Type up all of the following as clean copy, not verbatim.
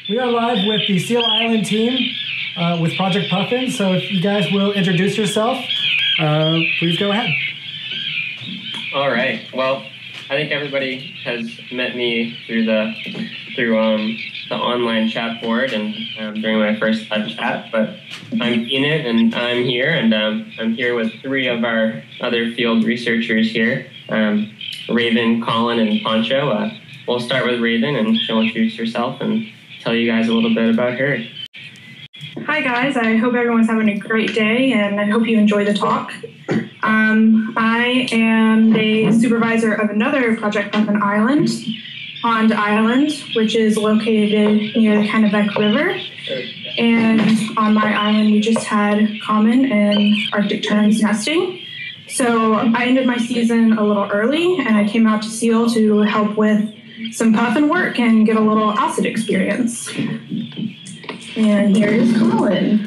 We are live with the Seal Island team with Project Puffin. So if you guys will introduce yourself, please go ahead. All right. Well, I think everybody has met me through the online chat board and during my first live chat. But I'm Keenan, and I'm here, and I'm here with three of our other field researchers here, Raven, Colin, and Poncho. We'll start with Raven, and she'll introduce herself and tell you guys a little bit about her. Hi guys, I hope everyone's having a great day and I hope you enjoy the talk. I am the supervisor of another Project Puffin Island, Pond Island, which is located near the Kennebec River. And on my island, we just had common and Arctic terns nesting. So I ended my season a little early and I came out to Seal to help with some puffin work and get a little acid experience. And here's Colin.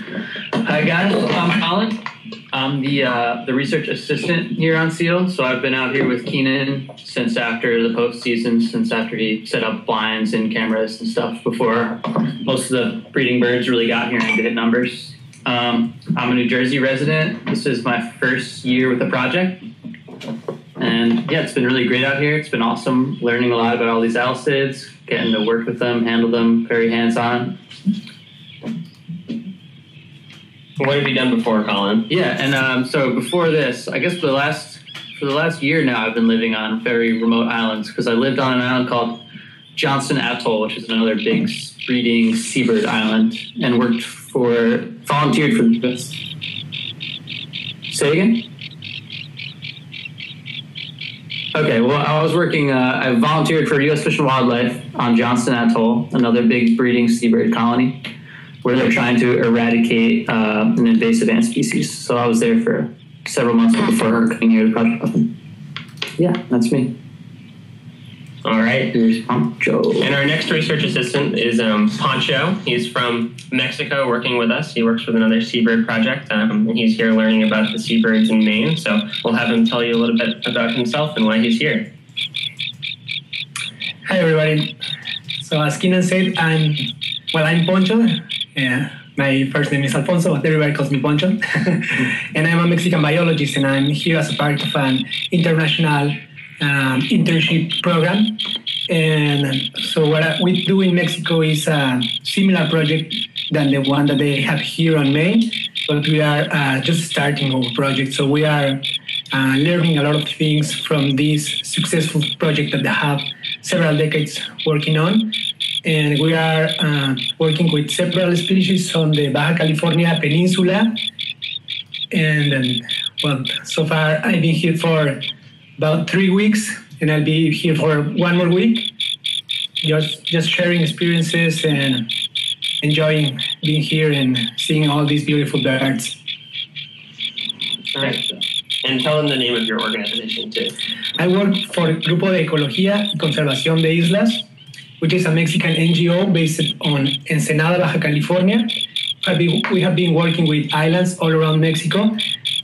Hi guys, I'm Colin. I'm the research assistant here on Seal. So I've been out here with Keenan since after the postseason, since after he set up blinds and cameras and stuff before most of the breeding birds really got here and hit numbers. I'm a New Jersey resident. This is my first year with the project. And yeah, it's been really great out here. It's been awesome learning a lot about all these alcids, getting to work with them, handle them, very hands-on. What have you done before, Colin? Yeah, and so before this, I guess for the last year now, I've been living on very remote islands because I lived on an island called Johnston Atoll, which is another big breeding seabird island, and volunteered for this. Say again? Okay, well, I volunteered for U.S. Fish and Wildlife on Johnston Atoll, another big breeding seabird colony, where they're trying to eradicate an invasive ant species. So I was there for several months before coming here to Project Puffin. Yeah, that's me. All right. Here's Poncho. And our next research assistant is Poncho. He's from Mexico working with us. He works with another seabird project, and he's here learning about the seabirds in Maine. So we'll have him tell you a little bit about himself and why he's here. Hi, everybody. So as Keenan said, I'm Poncho. My first name is Alfonso, but everybody calls me Poncho. And I'm a Mexican biologist, and I'm here as a part of an international internship program. And so what we do in Mexico is a similar project than the one that they have here on Maine, but we are just starting our project. So we are learning a lot of things from this successful project that they have several decades working on. And we are working with several species on the Baja California Peninsula. And well, so far I've been here for about 3 weeks, and I'll be here for 1 more week. Just sharing experiences and enjoying being here and seeing all these beautiful birds. All right. And tell them the name of your organization too. I work for Grupo de Ecología y Conservación de Islas, which is a Mexican NGO based on Ensenada, Baja California. We have been working with islands all around Mexico,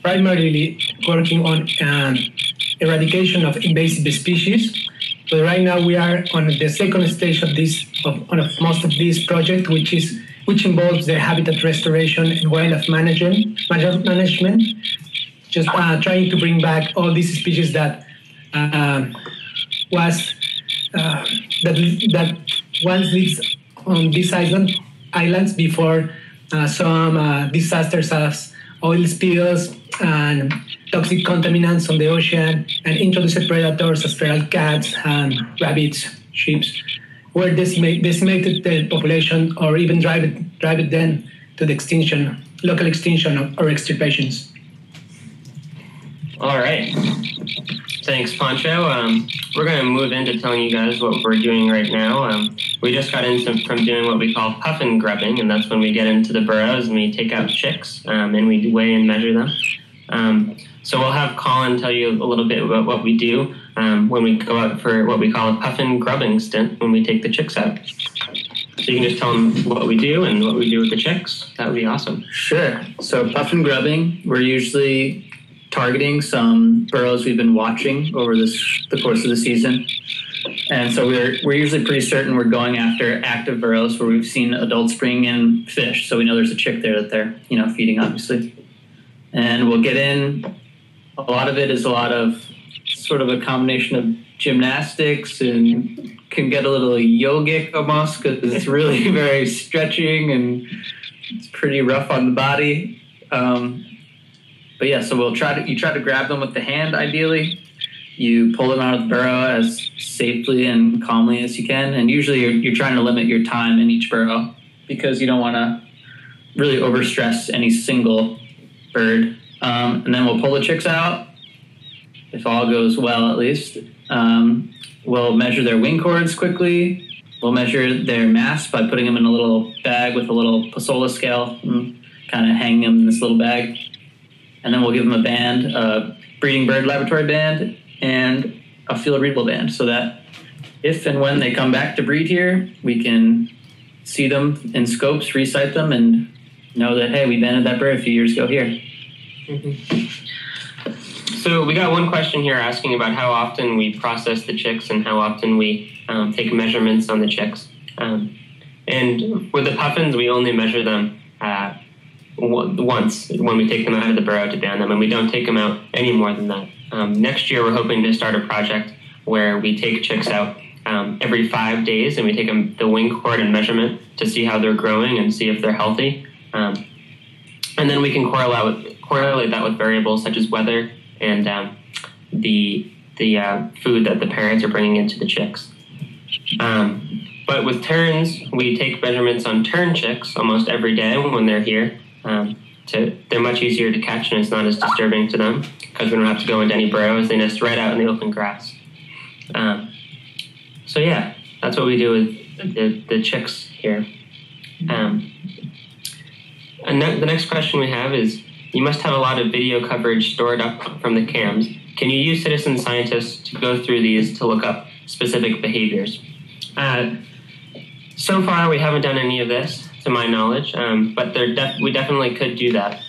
primarily working on eradication of invasive species. But right now we are on the second stage of most of this project, which involves the habitat restoration and wildlife management. Just trying to bring back all these species that once lived on these islands before some disasters as oil spills and toxic contaminants on the ocean and introduced predators as feral cats and rabbits, sheep, were decimated the population or even drive it then to the local extinction or extirpations. All right. Thanks, Poncho. We're going to move into telling you guys what we're doing right now. We just got from doing what we call Puffin Grubbing, and that's when we get into the burrows and we take out chicks and we weigh and measure them. So we'll have Colin tell you a little bit about what we do when we go out for what we call a Puffin Grubbing stint when we take the chicks out. So you can just tell them what we do and what we do with the chicks. That would be awesome. Sure. So Puffin Grubbing, we're usually targeting some burrows we've been watching over the course of the season. And so we're usually pretty certain we're going after active burrows where we've seen adults bringing in fish. So we know there's a chick there that they're, feeding, obviously. And we'll get in. A lot of it is a lot of sort of a combination of gymnastics and can get a little yogic almost because it's really very stretching and it's pretty rough on the body. But yeah, so you try to grab them with the hand ideally. You pull them out of the burrow as safely and calmly as you can. And usually you're trying to limit your time in each burrow because you don't want to really overstress any single bird. And then we'll pull the chicks out, if all goes well at least. We'll measure their wing chords quickly. We'll measure their mass by putting them in a little bag with a little Pasola scale and kind of hang them in this little bag. And then we'll give them a band, a breeding bird laboratory band, and a field readable band so that if and when they come back to breed here, we can see them in scopes, recite them, and know that, hey, we banded that bird a few years ago here. Mm-hmm. So we got one question here asking about how often we process the chicks and how often we take measurements on the chicks. And with the puffins, we only measure them once when we take them out of the burrow to band them, and we don't take them out any more than that. Next year, we're hoping to start a project where we take chicks out every 5 days, and we take them the wing chord and measurement to see how they're growing and see if they're healthy. And then we can correlate that with variables such as weather and the food that the parents are bringing into the chicks. But with terns, we take measurements on tern chicks almost every day when they're here. They're much easier to catch and it's not as disturbing to them because we don't have to go into any burrows. They nest right out in the open grass. So yeah, that's what we do with the chicks here. And the next question we have is, you must have a lot of video coverage stored up from the cams. Can you use citizen scientists to go through these to look up specific behaviors? So far, we haven't done any of this, to my knowledge, but we definitely could do that.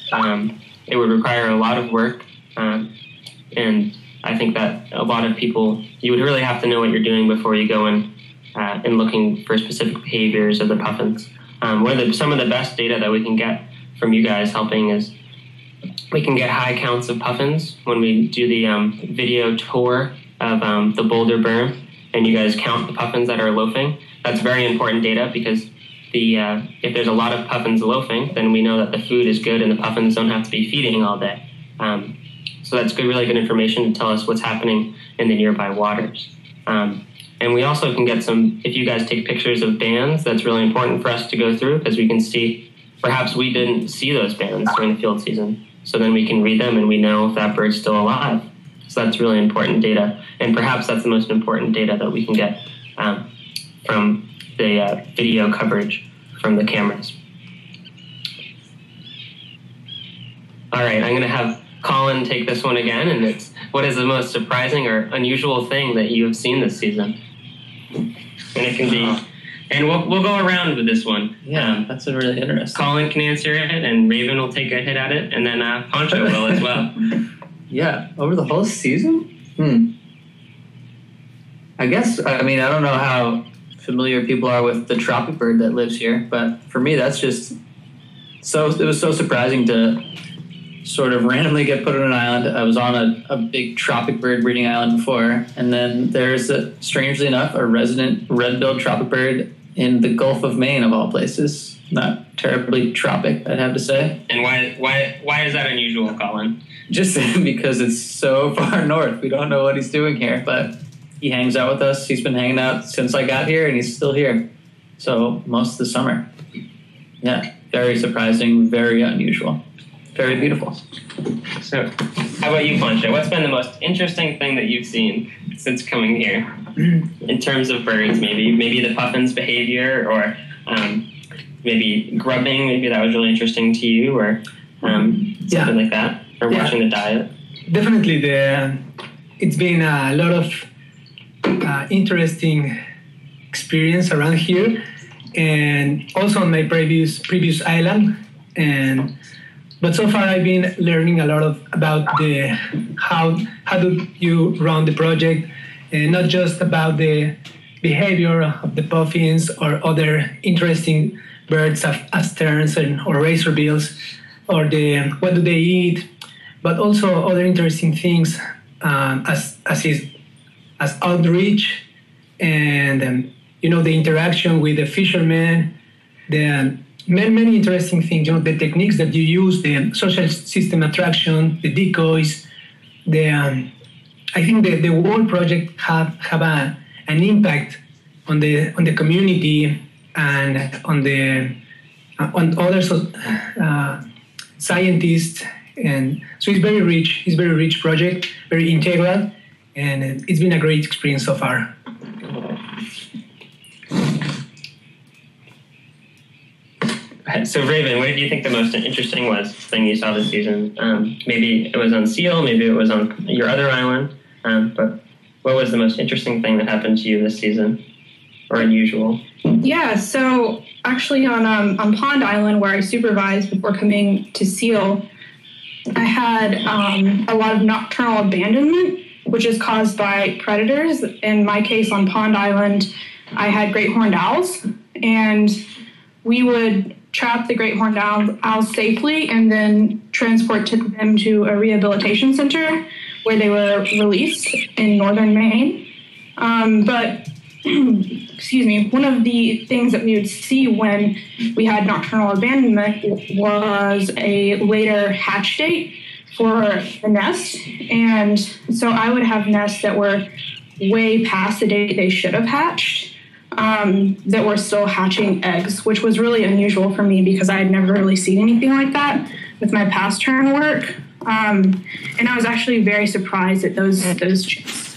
It would require a lot of work, and I think that a lot of people, you would really have to know what you're doing before you go in and looking for specific behaviors of the puffins. Some of the best data that we can get from you guys helping is we can get high counts of puffins when we do the video tour of the boulder berm, and you guys count the puffins that are loafing. That's very important data because if there's a lot of puffins loafing, then we know that the food is good and the puffins don't have to be feeding all day. So that's really good information to tell us what's happening in the nearby waters. And we also can get if you guys take pictures of bands, that's really important for us to go through because we can see, perhaps we didn't see those bands during the field season. So then we can read them and we know if that bird's still alive. So that's really important data. And perhaps that's the most important data that we can get from the video coverage from the cameras. All right, I'm going to have Colin take this one again, and it's, what is the most surprising or unusual thing that you have seen this season? And it can be, and we'll go around with this one. Yeah, that's a really interesting. Colin can answer it, and Raven will take a hit at it, and then Poncho will as well. Yeah, over the whole season? I guess, I mean, I don't know how familiar people are with the tropic bird that lives here, but for me, that's just it was so surprising to sort of randomly get put on an island. I was on a big tropic bird breeding island before, and then there's, strangely enough, a resident red-billed tropic bird in the Gulf of Maine, of all places. Not terribly tropic, I'd have to say. And why is that unusual, Colin? Just because it's so far north. We don't know what he's doing here, but he hangs out with us. He's been hanging out since I got here, and he's still here. So most of the summer. Yeah, very surprising, very unusual. Very beautiful. So, how about you, Poncho? What's been the most interesting thing that you've seen since coming here, in terms of birds? Maybe the puffins' behavior, or maybe grubbing. Maybe that was really interesting to you, or something like that, or watching the diet. Definitely, it's been a lot of interesting experience around here, and also on my previous island, But so far, I've been learning a lot about how do you run the project and not just about the behavior of the puffins or other interesting birds as terns or razorbills, or what do they eat, but also other interesting things as outreach and the interaction with the fishermen, the many interesting things. The techniques that you use, the social system attraction, the decoys. I think the whole project have an impact on the community and on other scientists, and so it's very rich. It's a very rich project, very integral, and it's been a great experience so far. So Raven, what did you think the most interesting thing you saw this season? Maybe it was on Seal, maybe it was on your other island, but what was the most interesting thing that happened to you this season, or unusual? Yeah, so actually on Pond Island, where I supervised before coming to Seal, I had a lot of nocturnal abandonment, which is caused by predators. In my case, on Pond Island, I had great horned owls, and we would trap the great horned owls safely and then transport them to a rehabilitation center where they were released in northern Maine. But excuse me, one of the things that we would see when we had nocturnal abandonment was a later hatch date for the nest. And so I would have nests that were way past the date they should have hatched, that were still hatching eggs, which was really unusual for me because I had never really seen anything like that with my past tern work. And I was actually very surprised that those chicks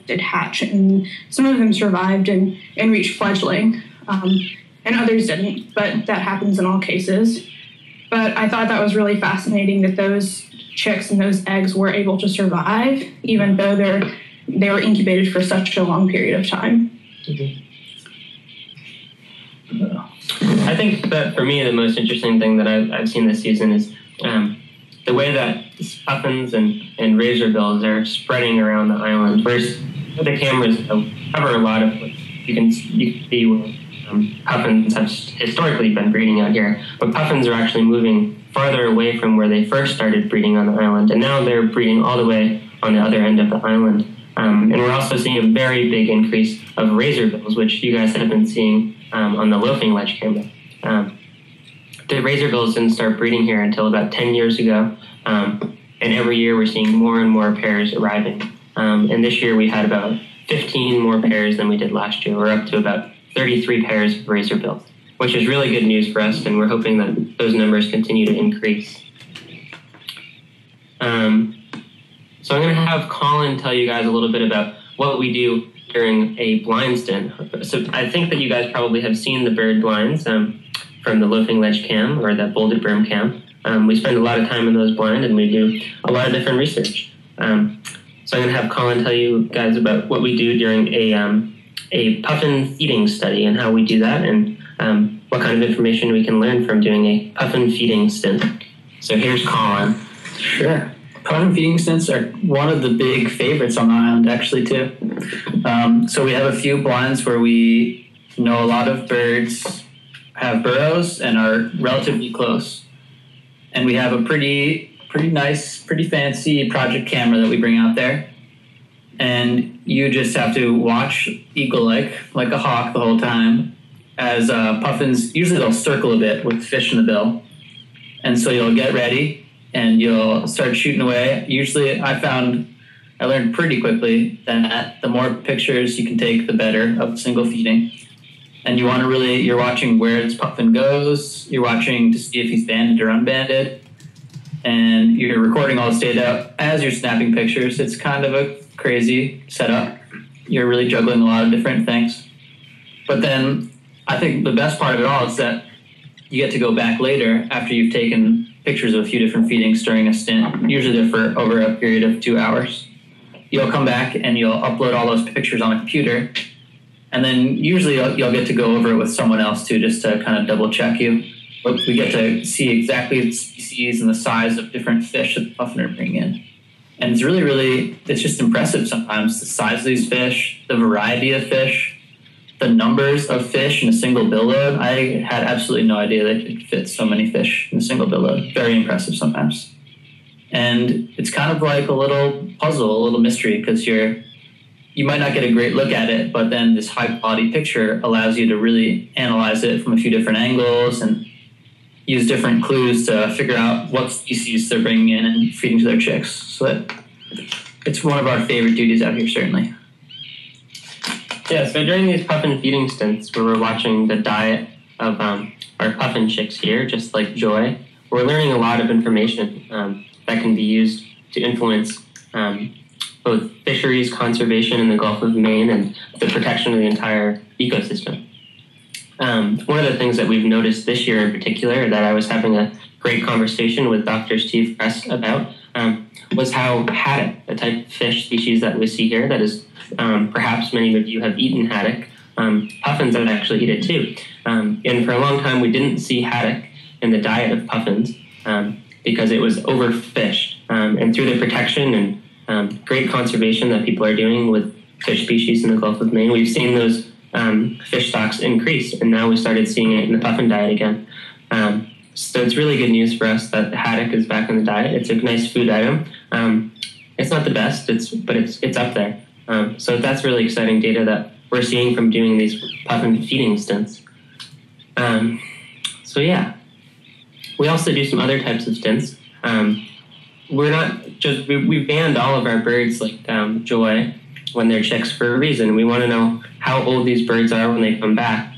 did hatch, and some of them survived and reached fledgling, and others didn't, but that happens in all cases. But I thought that was really fascinating that those chicks and those eggs were able to survive, even though they were incubated for such a long period of time. Mm-hmm. I think that for me, the most interesting thing that I've seen this season is the way that puffins and razorbills are spreading around the island. First, the cameras cover a lot of what you can see where puffins have historically been breeding out here, but puffins are actually moving farther away from where they first started breeding on the island, and now they're breeding all the way on the other end of the island. And we're also seeing a very big increase of razorbills, which you guys have been seeing on the loafing ledge camera. The razorbills didn't start breeding here until about 10 years ago, and every year we're seeing more and more pairs arriving. And this year we had about 15 more pairs than we did last year. We're up to about 33 pairs of razorbills, which is really good news for us, and we're hoping that those numbers continue to increase. So I'm going to have Colin tell you guys a little bit about what we do during a blind stint. So I think that you guys probably have seen the bird blinds from the loafing ledge cam or the bolded berm cam. We spend a lot of time in those blind, and we do a lot of different research. So I'm going to have Colin tell you guys about what we do during a puffin feeding study and how we do that, and what kind of information we can learn from doing a puffin feeding stint. So here's Colin. Sure. Puffin feeding stints are one of the big favorites on the island, actually, too. So we have a few blinds where we know a lot of birds have burrows and are relatively close. And we have a pretty nice, pretty fancy project camera that we bring out there. And you just have to watch eagle-like, like a hawk the whole time, as puffins, usually they'll circle a bit with fish in the bill. And so you'll get ready and you'll start shooting away. Usually I learned pretty quickly that the more pictures you can take, the better of single feeding. And you're watching where this puffin goes, you're watching to see if he's banded or unbanded, and you're recording all this data as you're snapping pictures. It's kind of a crazy setup. You're really juggling a lot of different things. But then I think the best part of it all is that you get to go back later after you've taken pictures of a few different feedings during a stint. Usually they're for over a period of 2 hours. You'll come back and you'll upload all those pictures on a computer. And then usually you'll get to go over it with someone else too, just to kind of double check you. But we get to see exactly the species and the size of different fish that the puffin are bringing in. And it's it's just impressive sometimes, the size of these fish, the variety of fish, the numbers of fish in a single bill load. I had absolutely no idea they could fit so many fish in a single bill load. Very impressive sometimes. And it's kind of like a little puzzle, a little mystery, because you might not get a great look at it, but then this high quality picture allows you to really analyze it from a few different angles and use different clues to figure out what species they're bringing in and feeding to their chicks. So it's one of our favorite duties out here, certainly. Yeah, so during these puffin feeding stints where we're watching the diet of our puffin chicks here, just like Joy, we're learning a lot of information that can be used to influence both fisheries conservation in the Gulf of Maine and the protection of the entire ecosystem. One of the things that we've noticed this year in particular that I was having a great conversation with Dr. Steve Press about was how haddock, a type of fish species that we see here that is perhaps many of you have eaten haddock, puffins would actually eat it too. And for a long time we didn't see haddock in the diet of puffins because it was overfished. And through the protection and great conservation that people are doing with fish species in the Gulf of Maine, we've seen those fish stocks increase, and now we started seeing it in the puffin diet again. So it's really good news for us that the haddock is back in the diet. It's a nice food item. It's not the best, but it's up there. So that's really exciting data that we're seeing from doing these puffin feeding stints. So yeah, we also do some other types of stints. We're not just, we banned all of our birds like Joy when they're chicks for a reason. We want to know how old these birds are when they come back.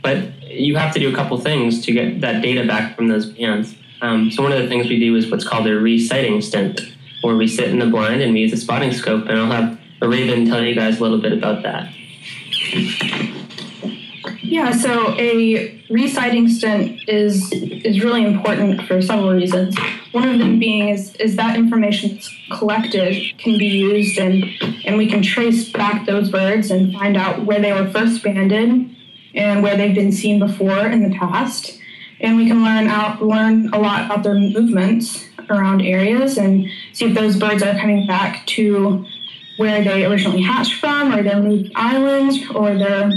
But you have to do a couple things to get that data back from those bans. So one of the things we do is what's called a re-sighting stint, where we sit in the blind and we use a spotting scope, and I'll have Raven tell you guys a little bit about that. Yeah, so a re-sighting stint is really important for several reasons. One of them being is that information that's collected can be used and we can trace back those birds and find out where they were first banded and where they've been seen before in the past. And we can learn a lot about their movements around areas and see if those birds are coming back to where they originally hatched from, or they're moving islands, or they're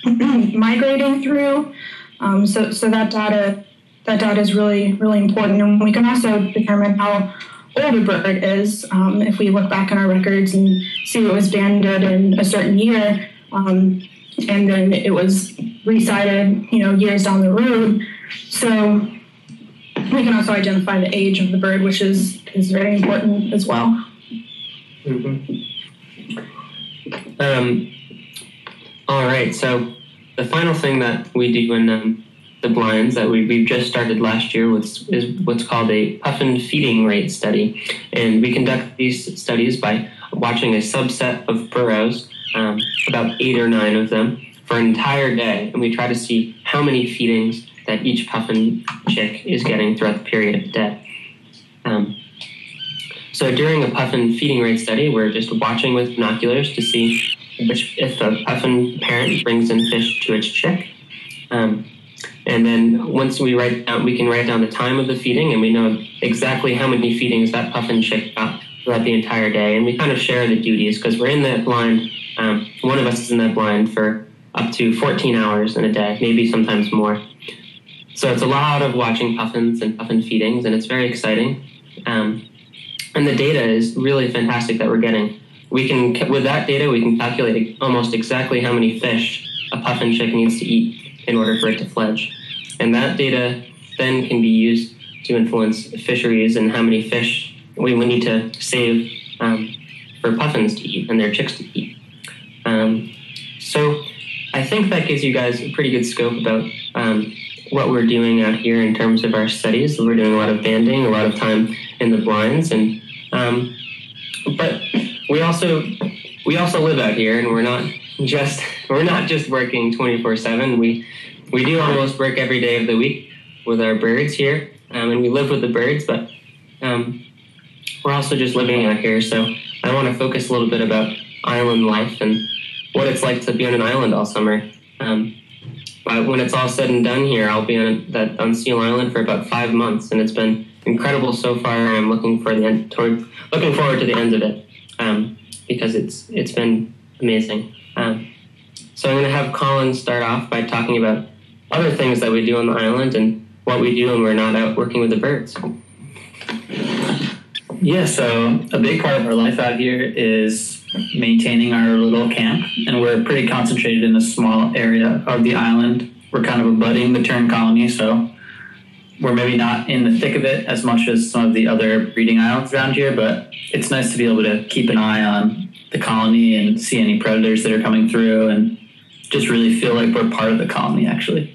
migrating through. So that data is really, really important. And we can also determine how old a bird is if we look back on our records and see it was banded in a certain year, and then it was re-sighted, years down the road. So we can also identify the age of the bird, which is very important as well. Mm-hmm. All right, so the final thing that we do in the blinds that we've just started last year is what's called a puffin feeding rate study. And we conduct these studies by watching a subset of burrows, about 8 or 9 of them, for an entire day. And we try to see how many feedings that each puffin chick is getting throughout the period of the day. So during a puffin feeding rate study, we're just watching with binoculars to see if a puffin parent brings in fish to its chick. And then once we can write down the time of the feeding, and we know exactly how many feedings that puffin chick got throughout the entire day. And we kind of share the duties because we're in that blind. One of us is in that blind for up to 14 hours in a day, maybe sometimes more. So it's a lot of watching puffins and puffin feedings, and it's very exciting. And the data is really fantastic that we're getting. With that data, we can calculate almost exactly how many fish a puffin chick needs to eat in order for it to fledge. And that data then can be used to influence fisheries and how many fish we need to save for puffins to eat and their chicks to eat. So I think that gives you guys a pretty good scope about what we're doing out here in terms of our studies. We're doing a lot of banding, a lot of time in the blinds, and but we also live out here, and we're not just working 24/7. We do almost work every day of the week with our birds here, and we live with the birds, but we're also just living out here. So I want to focus a little bit about island life and what it's like to be on an island all summer. when it's all said and done here, I'll be on Seal Island for about 5 months, and it's been incredible so far. I'm looking forward to the end of it, because it's been amazing. So I'm going to have Colin start off by talking about other things that we do on the island and what we do when we're not out working with the birds. Yeah, so a big part of our life out here is maintaining our little camp, and we're pretty concentrated in a small area of the island. We're kind of a budding matern colony, so we're maybe not in the thick of it as much as some of the other breeding islands around here, but it's nice to be able to keep an eye on the colony and see any predators that are coming through and just really feel like we're part of the colony, actually.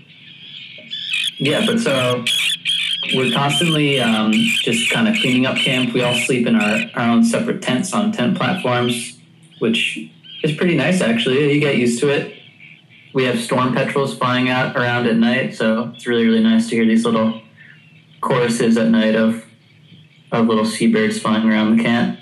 Yeah, but so we're constantly just kind of cleaning up camp. We all sleep in our own separate tents on tent platforms, which is pretty nice, actually. You get used to it. We have storm petrels flying out around at night, so it's really, really nice to hear these little choruses at night of little seabirds flying around the camp.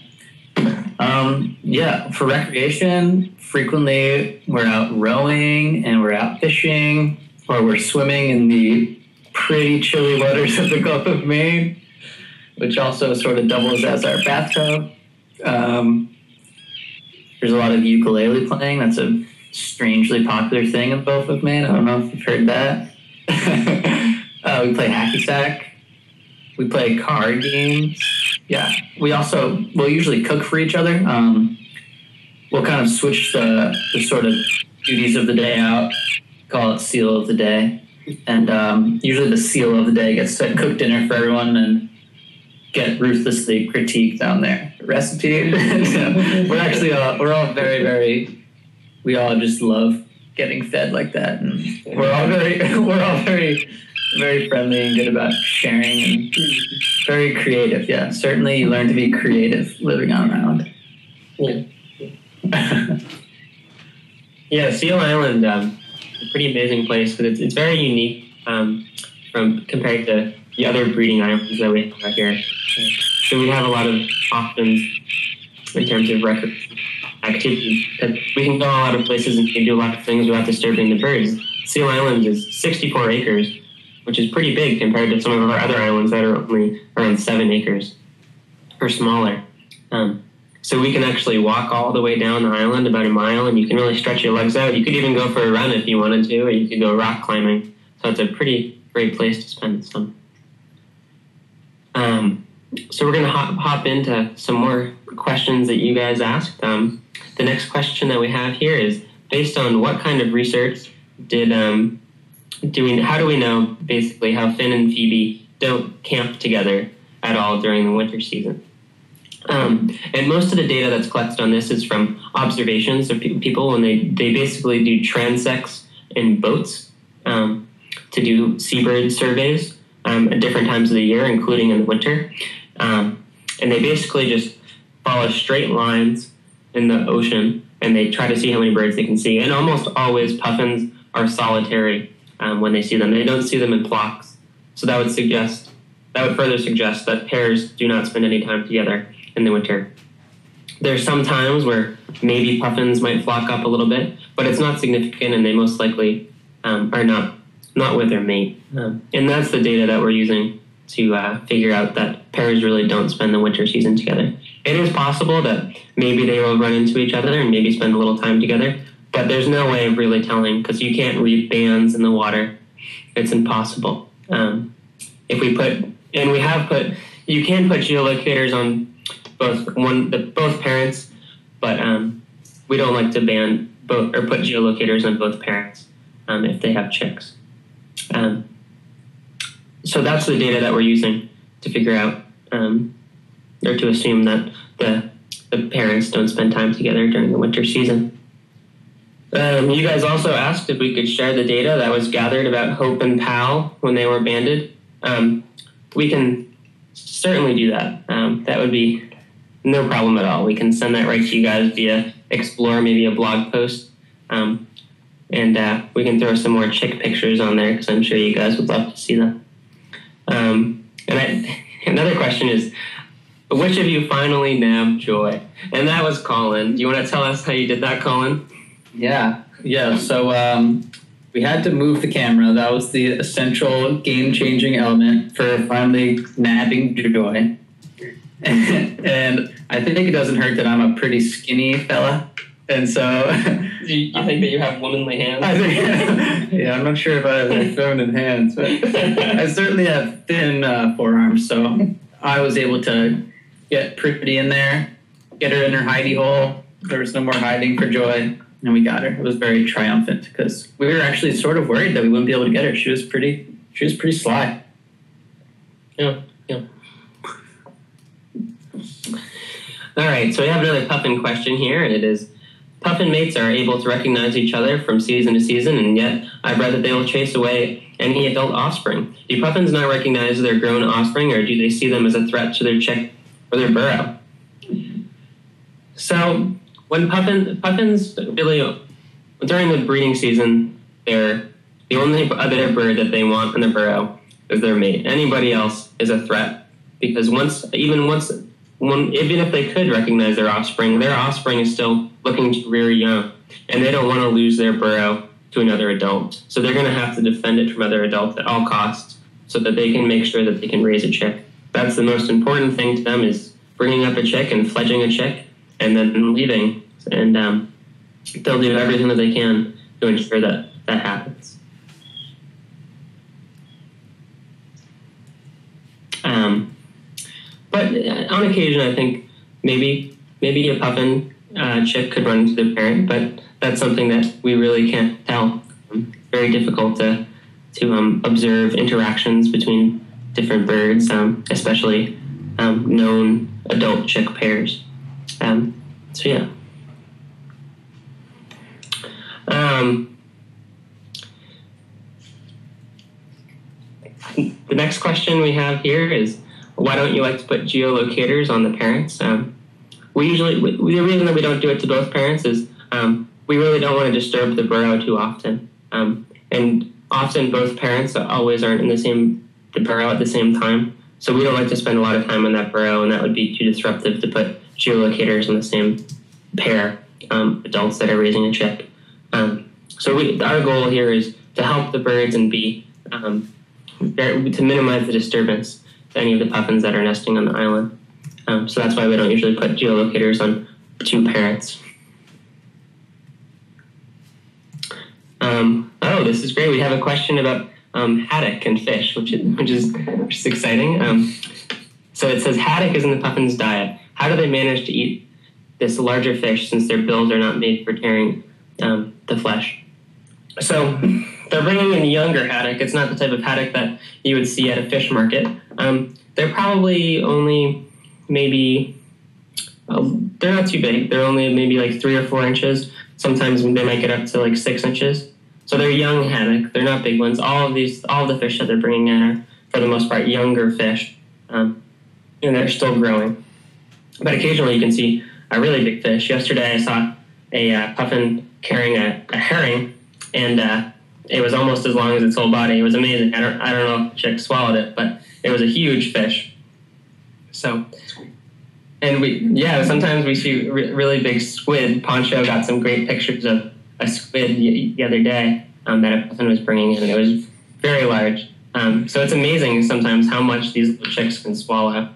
Yeah, for recreation, frequently we're out rowing and we're out fishing, or we're swimming in the pretty chilly waters of the Gulf of Maine, which also sort of doubles as our bathtub. There's a lot of ukulele playing. That's a strangely popular thing in the Gulf of Maine. I don't know if you've heard that. We play hacky sack. We play card games. Yeah. We'll usually cook for each other. We'll kind of switch the sort of duties of the day out, call it Seal of the Day. And usually the Seal of the Day gets to cook dinner for everyone and get ruthlessly critiqued on their recipe. So we're actually we're all very, very, we all just love getting fed like that. And we're all very, very friendly and good about sharing and very creative. Yeah, certainly you learn to be creative living on an island. Yeah, Seal Island, a pretty amazing place, because it's very unique from compared to the other breeding islands that we have here. So we have a lot of options in terms of record activity. We can go a lot of places and do a lot of things without disturbing the birds. Seal Island is 64 acres, which is pretty big compared to some of our other islands that are only around 7 acres or smaller. So we can actually walk all the way down the island about a mile, and you can really stretch your legs out. You could even go for a run if you wanted to, or you could go rock climbing. So it's a pretty great place to spend some. So we're going to hop into some more questions that you guys asked. The next question that we have here is, based on what kind of research how do we know basically how Finn and Phoebe don't camp together at all during the winter season? And most of the data that's collected on this is from observations of people when they basically do transects in boats to do seabird surveys at different times of the year, including in the winter. And they basically just follow straight lines in the ocean, and they try to see how many birds they can see. And almost always puffins are solitary when they see them. They don't see them in flocks. So that would further suggest that pairs do not spend any time together in the winter. There's some times where maybe puffins might flock up a little bit, but it's not significant, and they most likely are not with their mate. And that's the data that we're using to figure out that pairs really don't spend the winter season together. It is possible that maybe they will run into each other and maybe spend a little time together, but there's no way of really telling, because you can't read bands in the water. It's impossible. You can put geolocators on both parents, but we don't like to ban both or put geolocators on both parents if they have chicks. So that's the data that we're using to figure out or to assume that the parents don't spend time together during the winter season. You guys also asked if we could share the data that was gathered about Hope and Pal when they were banded. We can certainly do that. That would be no problem at all. We can send that right to you guys via Explore, maybe a blog post. And we can throw some more chick pictures on there, because I'm sure you guys would love to see them. Another question is, which of you finally nabbed Joy? And that was Colin. Do you want to tell us how you did that, Colin? Yeah. So we had to move the camera. That was the essential game-changing element for finally nabbing Joy. And I think it doesn't hurt that I'm a pretty skinny fella. And so... You think that you have womanly hands? I think, yeah, I'm not sure if I have feminine hands, but I certainly have thin forearms. So I was able to get pretty in there, get her in her hidey hole. There was no more hiding for Joy, and we got her. It was very triumphant because we were actually sort of worried that we wouldn't be able to get her. She was pretty sly. Yeah. All right, so we have another Puffin question here, and it is, Puffin mates are able to recognize each other from season to season, and yet I've read that they will chase away any adult offspring. Do Puffins not recognize their grown offspring, or do they see them as a threat to their chick or their burrow? So when Puffins really, during the breeding season, they're the only other bird that they want in the burrow is their mate. Anybody else is a threat, because even if they could recognize their offspring is still looking to rear young, and they don't want to lose their burrow to another adult. So they're going to have to defend it from other adults at all costs so that they can make sure that they can raise a chick. That's the most important thing to them, is bringing up a chick and fledging a chick and then leaving. And they'll do everything that they can to ensure that that happens. But on occasion, I think maybe a puffin chick could run into their parent, but that's something that we really can't tell. Very difficult to observe interactions between different birds, especially known adult chick pairs. So yeah. The next question we have here is, why don't you like to put geolocators on the parents? The reason that we don't do it to both parents is we really don't want to disturb the burrow too often. And often both parents always aren't in the burrow at the same time. So we don't like to spend a lot of time on that burrow, and that would be too disruptive to put geolocators on the same pair, adults that are raising a chick. So our goal here is to help the birds and to minimize the disturbance to any of the puffins that are nesting on the island. So that's why we don't usually put geolocators on two parents. This is great. We have a question about haddock and fish, which is exciting. So it says, haddock is in the puffin's diet. How do they manage to eat this larger fish since their bills are not made for tearing the flesh? So they're bringing in younger haddock. It's not the type of haddock that you would see at a fish market. They're probably only maybe, they're not too big. They're only maybe like 3 or 4 inches. Sometimes they might get up to like 6 inches. So they're young haddock. They're not big ones. All of the fish that they're bringing in are, for the most part, younger fish. And they're still growing. But occasionally you can see a really big fish. Yesterday I saw a puffin carrying a herring, and it was almost as long as its whole body. It was amazing. I don't know if the chick swallowed it, but it was a huge fish. So, and sometimes we see really big squid. Poncho got some great pictures of a squid the other day that a puffin was bringing in, and it was very large. So it's amazing sometimes how much these little chicks can swallow.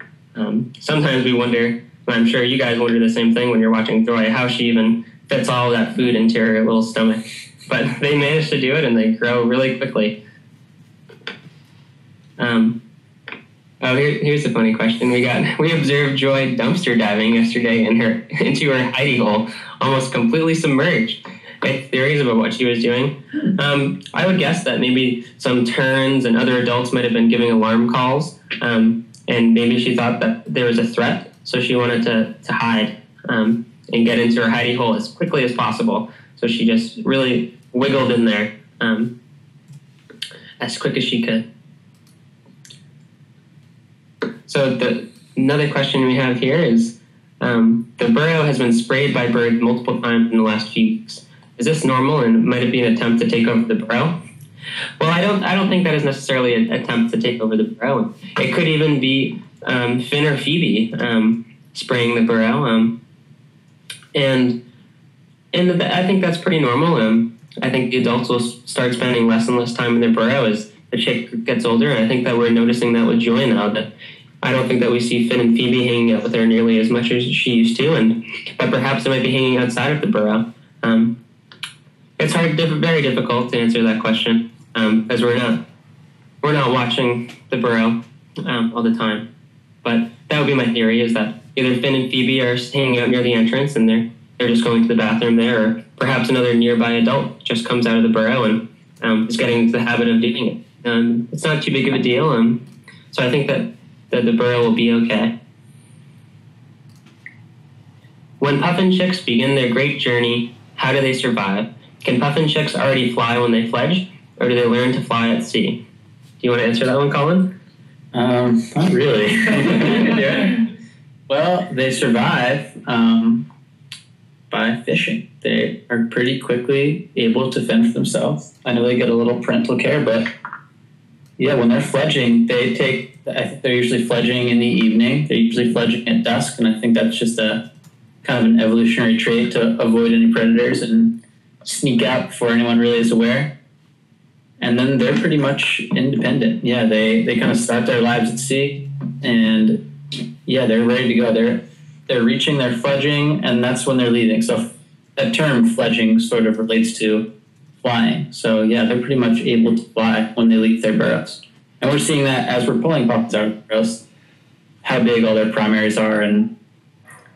Sometimes we wonder, and I'm sure you guys wonder the same thing when you're watching Joy, how she even fits all of that food into her little stomach. But they manage to do it, and they grow really quickly. Here's a funny question. We observed Joy dumpster diving yesterday into her hidey hole, almost completely submerged. I have theories about what she was doing. I would guess that maybe some terns and other adults might have been giving alarm calls, and maybe she thought that there was a threat, so she wanted to hide and get into her hidey hole as quickly as possible. So she just really wiggled in there as quick as she could. So another question we have here is, the burrow has been sprayed by birds multiple times in the last few weeks. Is this normal, and might it be an attempt to take over the burrow? Well, I don't think that is necessarily an attempt to take over the burrow. It could even be Finn or Phoebe spraying the burrow, and I think that's pretty normal. I think the adults will start spending less and less time in their burrow as the chick gets older, and I think that we're noticing that with Joy now, that I don't think that we see Finn and Phoebe hanging out with her nearly as much as she used to, but perhaps they might be hanging outside of the burrow. It's very difficult to answer that question, because we're not watching the burrow all the time. But that would be my theory, is that either Finn and Phoebe are hanging out near the entrance and they're just going to the bathroom there, or perhaps another nearby adult just comes out of the burrow and is getting into the habit of doing it. It's not too big of a deal, so I think that the burrow will be okay. When puffin chicks begin their great journey, how do they survive? Can puffin chicks already fly when they fledge, or do they learn to fly at sea? Do you want to answer that one, Colin? Not really. Yeah. Well, they survive by fishing. They are pretty quickly able to fend for themselves. I know they get a little parental care, but yeah, when they're fledging, I think they're usually fledging in the evening. They're usually fledging at dusk, and I think that's just a kind of an evolutionary trait to avoid any predators and sneak out before anyone really is aware. And then they're pretty much independent. Yeah, they kind of start their lives at sea, and yeah, they're ready to go. They're reaching their fledging, and that's when they're leaving. So that term fledging sort of relates to flying. So yeah, they're pretty much able to fly when they leave their burrows. And we're seeing that as we're pulling puffins out of the burrows, how big all their primaries are, and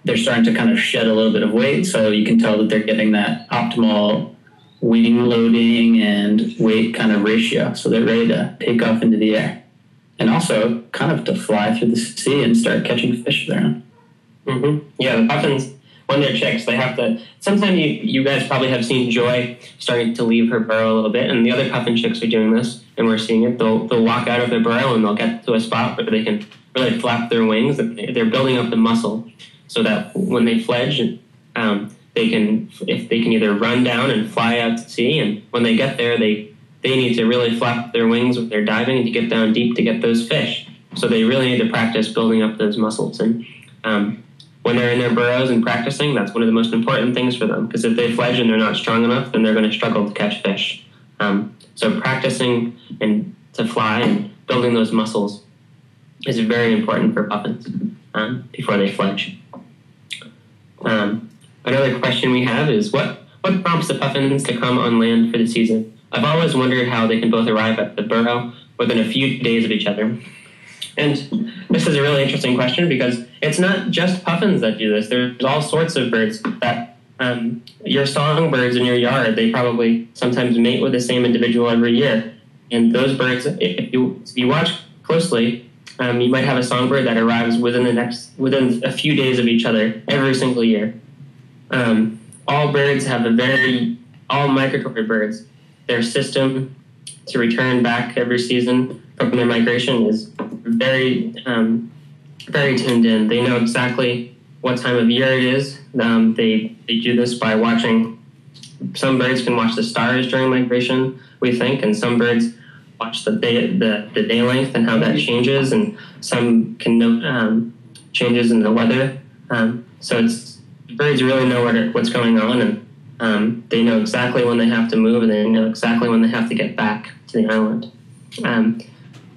they're starting to kind of shed a little bit of weight. So you can tell that they're getting that optimal wing loading and weight kind of ratio. So they're ready to take off into the air. And also kind of to fly through the sea and start catching fish of their own. Mm-hmm. Yeah, the puffins, when they're chicks, they have to... Sometimes you guys probably have seen Joy starting to leave her burrow a little bit, and the other puffin chicks are doing this, and we're seeing it. They'll walk out of their burrow, and they'll get to a spot where they can really flap their wings. They're building up the muscle so that when they fledge, they can either run down and fly out to sea, and when they get there, they need to really flap their wings when they're diving to get down deep to get those fish. So they really need to practice building up those muscles. And when they're in their burrows and practicing, that's one of the most important things for them, because if they fledge and they're not strong enough, then they're going to struggle to catch fish. So practicing and to fly and building those muscles is very important for puffins before they fledge. Another question we have is, what prompts the puffins to come on land for the season? I've always wondered how they can both arrive at the burrow within a few days of each other. And this is a really interesting question, because it's not just puffins that do this. There's all sorts of birds that your songbirds in your yard, they probably sometimes mate with the same individual every year. And those birds, if you watch closely, you might have a songbird that arrives within a few days of each other every single year. All birds have all migratory birds, their system to return back every season from their migration is very, very tuned in. They know exactly what time of year it is. They do this by watching. Some birds can watch the stars during migration, we think, and some birds watch the day length and how that changes, and some can note changes in the weather. So birds really know what's going on, and they know exactly when they have to move, and they know exactly when they have to get back to the island.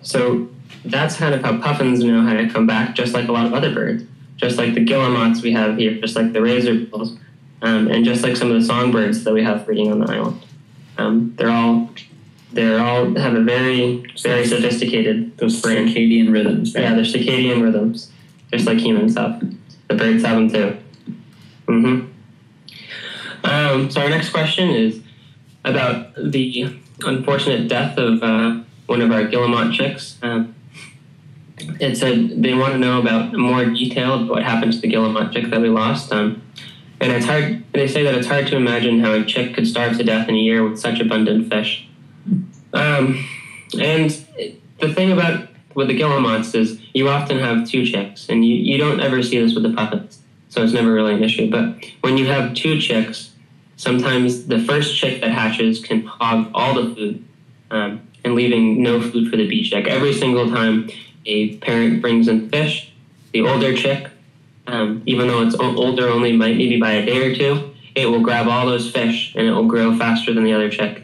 So that's kind of how puffins know how to come back, just like a lot of other birds, just like the guillemots we have here, just like the razorbills, and just like some of the songbirds that we have breeding on the island. They all have a very, very sophisticated those brain. circadian rhythms. Right? Yeah, they're circadian rhythms, just like humans have. The birds have them too. So our next question is about the unfortunate death of one of our guillemot chicks. It said they want to know about more detail of what happened to the guillemot chick that we lost. And it's hard. They say that it's hard to imagine how a chick could starve to death in a year with such abundant fish. And the thing with the guillemots is you often have two chicks, and you don't ever see this with the puffins, so it's never really an issue. But when you have two chicks, sometimes the first chick that hatches can hog all the food, and leaving no food for the bee chick. Every single time a parent brings in fish, the older chick, even though it's older only maybe by a day or two, it will grab all those fish and it will grow faster than the other chick.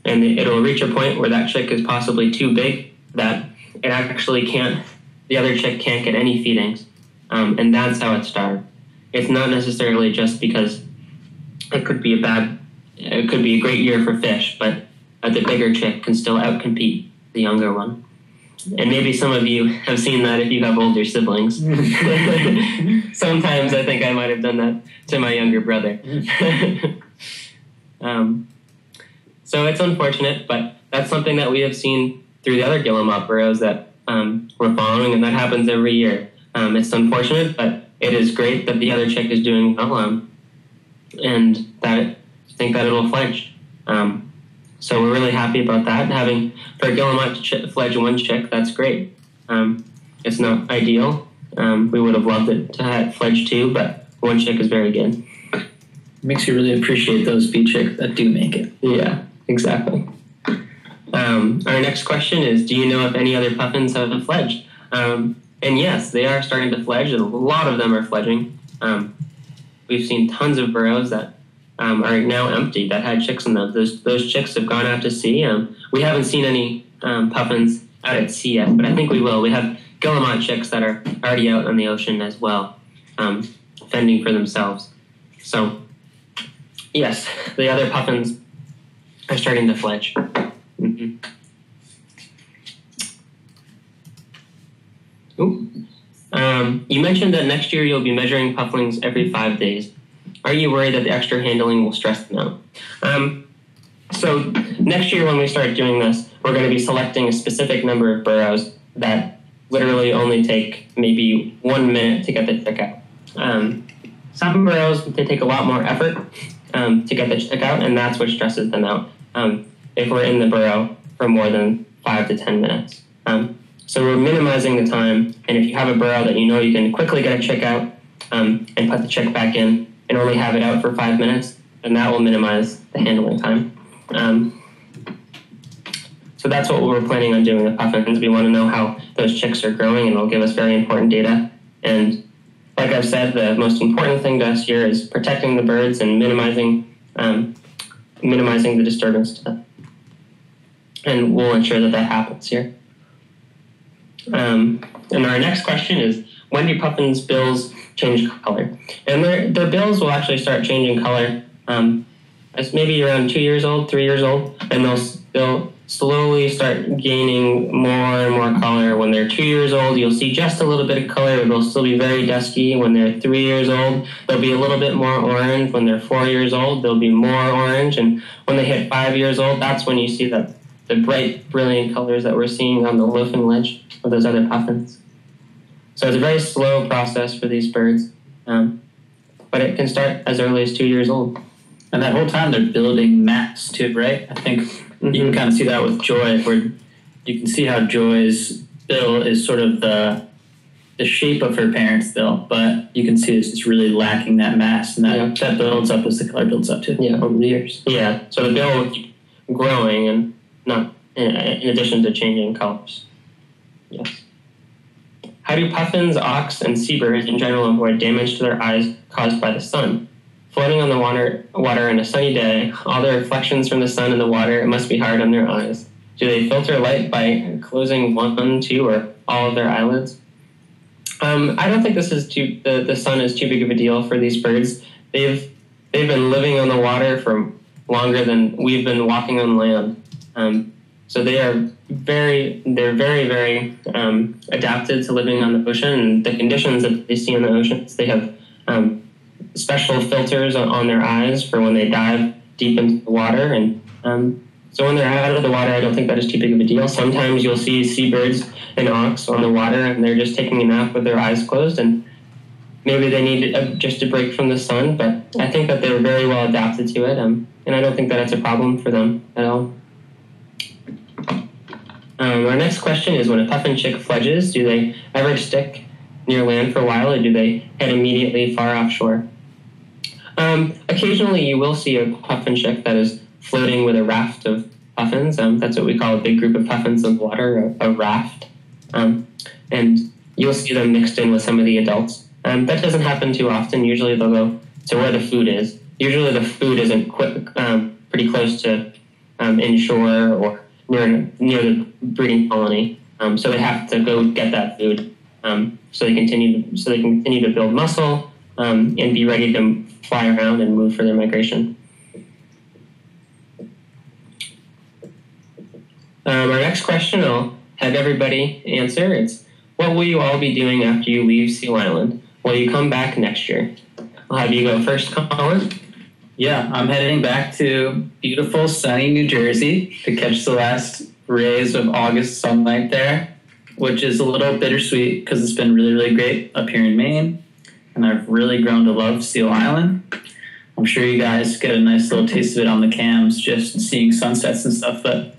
And it'll reach a point where that chick is possibly too big that it actually the other chick can't get any feedings. And that's how it starved. It's not necessarily just because it could be a great year for fish, but the bigger chick can still outcompete the younger one. And maybe some of you have seen that if you have older siblings. Sometimes I think I might have done that to my younger brother. So it's unfortunate, but that's something that we have seen through the other Guillemot burrows that we're following, and that happens every year. It's unfortunate, but it is great that the other chick is doing well, and I think that it'll fledge. So we're really happy about that. Having for a Guillemot to fledge one chick, that's great. It's not ideal. We would have loved it to have fledged two, but one chick is very good. Makes you really appreciate those bee chicks that do make it. Yeah, exactly. Our next question is, do you know if any other puffins have fledged? And yes, they are starting to fledge, and a lot of them are fledging. We've seen tons of burrows that are now empty that had chicks in them. Those chicks have gone out to sea. We haven't seen any puffins out at sea yet, but I think we will. We have Guillemot chicks that are already out on the ocean as well, fending for themselves. So, yes, the other puffins are starting to fledge. Mm-hmm. You mentioned that next year you'll be measuring pufflings every 5 days. Are you worried that the extra handling will stress them out? So next year when we start doing this, we're going to be selecting a specific number of burrows that literally only take maybe 1 minute to get the chick out. Some burrows, they take a lot more effort to get the chick out, and that's what stresses them out if we're in the burrow for more than 5 to 10 minutes. So we're minimizing the time, and if you have a burrow that you know you can quickly get a chick out and put the chick back in and only have it out for 5 minutes, then that will minimize the handling time. So that's what we're planning on doing with puffins. We want to know how those chicks are growing, and it'll give us very important data. And like I've said, the most important thing to us here is protecting the birds and minimizing the disturbance to them. And we'll ensure that that happens here. And our next question is, when do puffins' bills change color? And their bills will actually start changing color as maybe around 2 years old, 3 years old, and they'll slowly start gaining more and more color. When they're 2 years old, you'll see just a little bit of color. They'll still be very dusky. When they're 3 years old, they'll be a little bit more orange. When they're 4 years old, they'll be more orange. And when they hit 5 years old, that's when you see the bright, brilliant colors that we're seeing on the loafing ledge of those other puffins. So it's a very slow process for these birds, but it can start as early as 2 years old. And that whole time they're building mats too, right? I think you can kind of see that with Joy, where you can see how Joy's bill is sort of the shape of her parents' bill, but you can see it's really lacking that mass, and that builds up as the color builds up too. Yeah, over the years. Yeah, so the bill will keep growing and not in addition to changing colors. Yes. How do puffins, auks, and seabirds in general avoid damage to their eyes caused by the sun? Floating on the water on a sunny day, all the reflections from the sun in the water, it must be hard on their eyes. Do they filter light by closing 1, 2, or all of their eyelids? I don't think the sun is too big of a deal for these birds. They've been living on the water for longer than we've been walking on land. So they're very, very adapted to living on the ocean, and the conditions that they see on the oceans. They have special filters on their eyes for when they dive deep into the water, and so when they're out of the water, I don't think that is too big of a deal. Sometimes you'll see seabirds and auks on the water, and they're just taking a nap with their eyes closed, and maybe they need just a break from the sun, but I think that they're very well adapted to it, and I don't think that it's a problem for them at all. Our next question is, when a puffin chick fledges, do they ever stick near land for a while, or do they head immediately far offshore? Occasionally you will see a puffin chick that is floating with a raft of puffins. That's what we call a big group of puffins of water, a raft. And you'll see them mixed in with some of the adults. That doesn't happen too often. Usually they'll go to where the food is, usually the food isn't pretty close to inshore or near the breeding colony. So they have to go get that food so they can continue to build muscle and be ready to fly around and move for their migration. Our next question, I'll have everybody answer. It's, what will you all be doing after you leave Seal Island? Will you come back next year? I'll have you go first, Colin. Yeah, I'm heading back to beautiful, sunny New Jersey to catch the last rays of August sunlight there, which is a little bittersweet because it's been really, really great up here in Maine, and I've really grown to love Seal Island. I'm sure you guys get a nice little taste of it on the cams, just seeing sunsets and stuff, but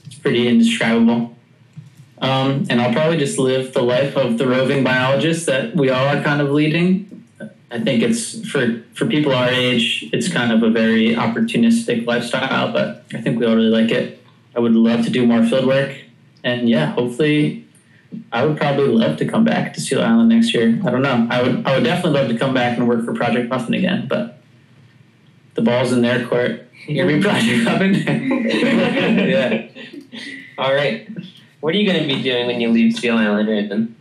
it's pretty indescribable. And I'll probably just live the life of the roving biologist that we all are kind of leading. I think it's, for people our age, it's kind of a very opportunistic lifestyle, but I think we all really like it. I would love to do more field work, and yeah, hopefully I would probably love to come back to Seal Island next year. I don't know. I would definitely love to come back and work for Project Puffin again, but the ball's in their court. You're gonna be Project Puffin. Yeah. All right. What are you going to be doing when you leave Seal Island, Raven?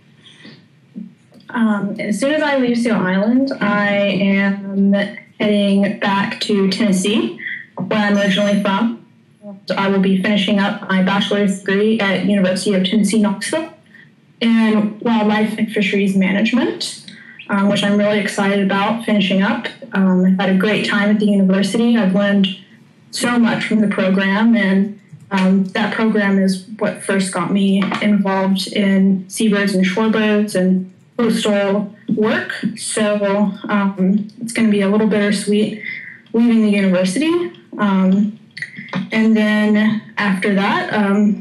As soon as I leave Seal Island, I am heading back to Tennessee, where I'm originally from. So I will be finishing up my bachelor's degree at University of Tennessee, Knoxville, in wildlife and fisheries management, which I'm really excited about finishing up. I've had a great time at the university. I've learned so much from the program, and that program is what first got me involved in seabirds and shorebirds and coastal work. So it's going to be a little bittersweet leaving the university. And then after that,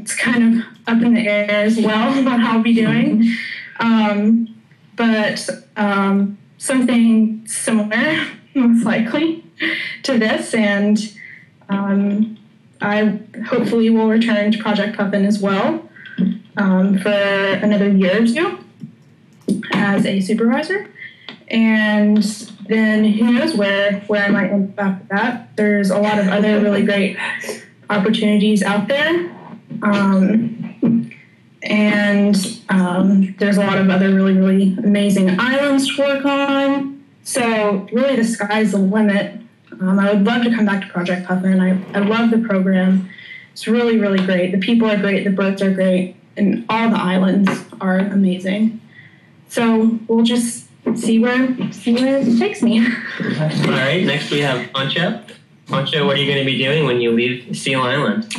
it's kind of up in the air as well about how I'll be doing. But something similar, most likely, to this. And I hopefully will return to Project Puffin as well for another year or two as a supervisor. And then who knows where I might end up after that. There's a lot of other really great opportunities out there. And there's a lot of other really, really amazing islands to work on. So really the sky's the limit. I would love to come back to Project Puffin. I love the program. It's really, really great. The people are great. The birds are great. And all the islands are amazing. So we'll just see where it takes me. All right. Next we have Poncho. Poncho, what are you going to be doing when you leave Seal Island?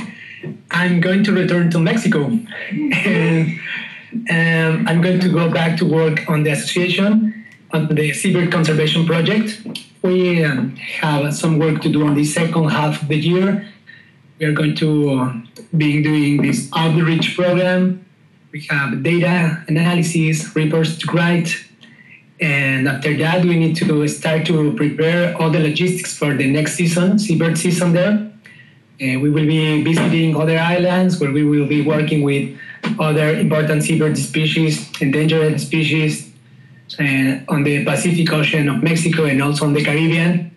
I'm going to return to Mexico. And I'm going to go back to work on the association, on the Seabird Conservation Project. We have some work to do on the second half of the year. We are going to be doing this outreach program. We have data analysis, reports to write. And after that, we need to start to prepare all the logistics for the next season, seabird season there. And we will be visiting other islands where we will be working with other important seabird species, endangered species, on the Pacific Ocean of Mexico and also on the Caribbean.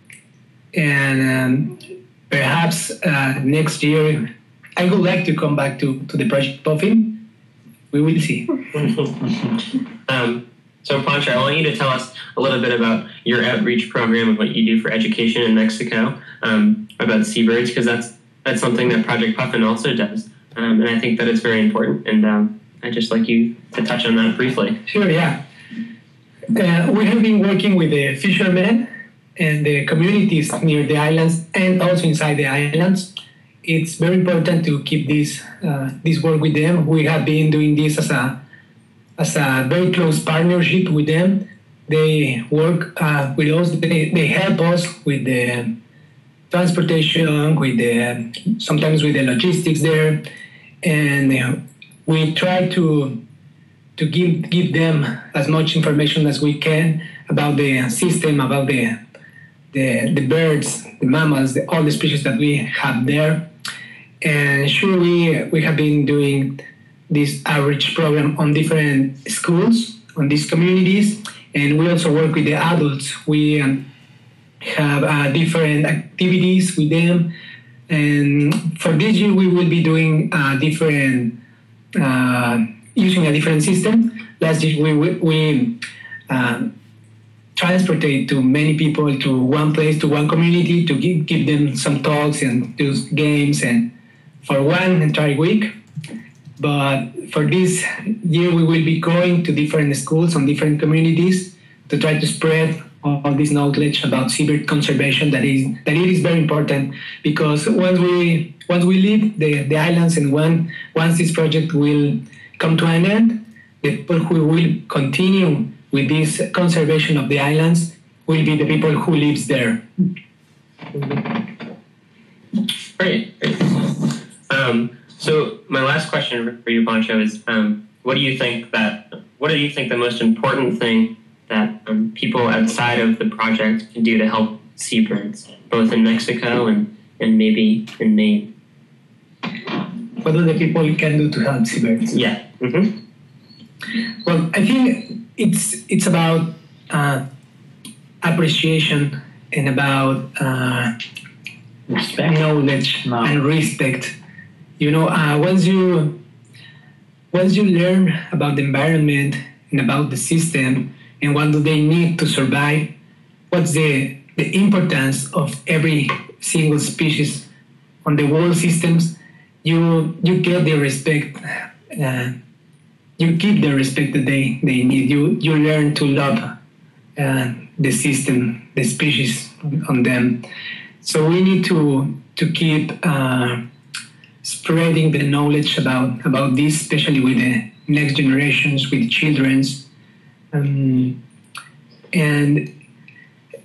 And perhaps next year, I would like to come back to the Project Puffin. We will see. So Pancho, I want you to tell us a little bit about your outreach program and what you do for education in Mexico about seabirds, because that's something that Project Puffin also does. And I think that it's very important. And I'd just like you to touch on that briefly. Sure, yeah. We have been working with the fishermen and the communities near the islands and also inside the islands. It's very important to keep this work with them. We have been doing this as a very close partnership with them. They work with us. They help us with the transportation, sometimes with the logistics there, and we try to give them as much information as we can about the system, about the birds, the mammals, all the species that we have there. And sure, we have been doing this outreach program on different schools, on these communities, and we also work with the adults. We have different activities with them. And for this year, we will be doing using a different system. Last year, we transported to many people to one place, to one community, to give them some talks and do games and for one entire week. But for this year, we will be going to different schools and different communities to try to spread all this knowledge about seabird conservation. That it is very important, because once we leave the islands and once this project will come to an end, the people who will continue with this conservation of the islands will be the people who lives there. Great. So my last question for you, Pancho, is what do you think the most important thing that people outside of the project can do to help seabirds, both in Mexico and maybe in Maine? What do the people can do to help seabirds? Yeah. Mm-hmm. Well, I think it's about appreciation and about Respect. knowledge and respect. You know, once you learn about the environment and about the system and what do they need to survive, what's the importance of every single species on the world systems, you get the respect. You give the respect that they need. You learn to love the system, the species on them. So we need to keep spreading the knowledge about this, especially with the next generations, with the children's, and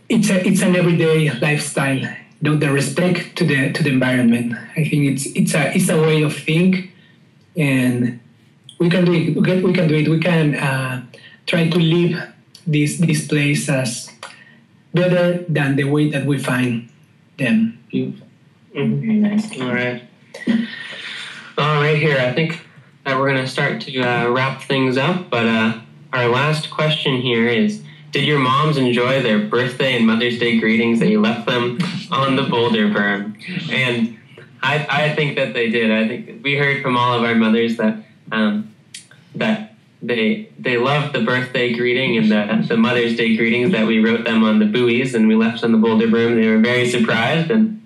it's an everyday lifestyle. You know, the respect to the environment. I think it's a way of think, and we can do it. We can do it. We can try to live this place as better than the way that we find them. Beautiful. Mm-hmm. Very nice. All right, here. I think that we're going to start to wrap things up. But our last question here is: did your moms enjoy their birthday and Mother's Day greetings that you left them on the boulder berm? And I think that they did. I think we heard from all of our mothers that they loved the birthday greeting and the Mother's Day greetings that we wrote them on the buoys and we left on the boulder berm. They were very surprised, and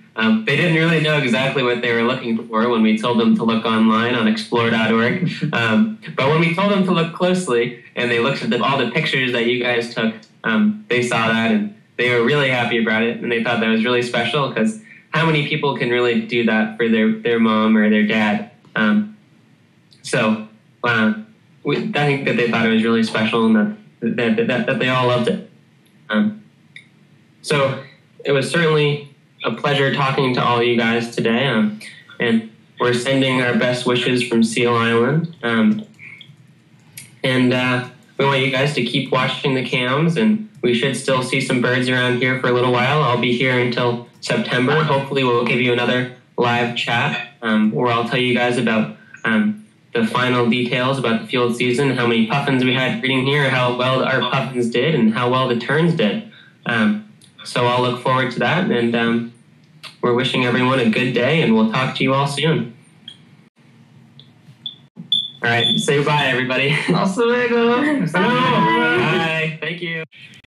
they didn't really know exactly what they were looking for when we told them to look online on explore.org. But when we told them to look closely and they looked at all the pictures that you guys took, they saw that and they were really happy about it, and they thought that was really special, because how many people can really do that for their mom or their dad? I think that they thought it was really special, and that they all loved it. So it was certainly a pleasure talking to all you guys today, and we're sending our best wishes from Seal Island. And we want you guys to keep watching the cams, and we should still see some birds around here for a little while. I'll be here until September. Hopefully we'll give you another live chat where I'll tell you guys about the final details about the field season, how many puffins we had breeding here, how well our puffins did, and how well the terns did. So I'll look forward to that, and we're wishing everyone a good day, and we'll talk to you all soon. All right, say bye, everybody. Hasta luego. Bye. Thank you.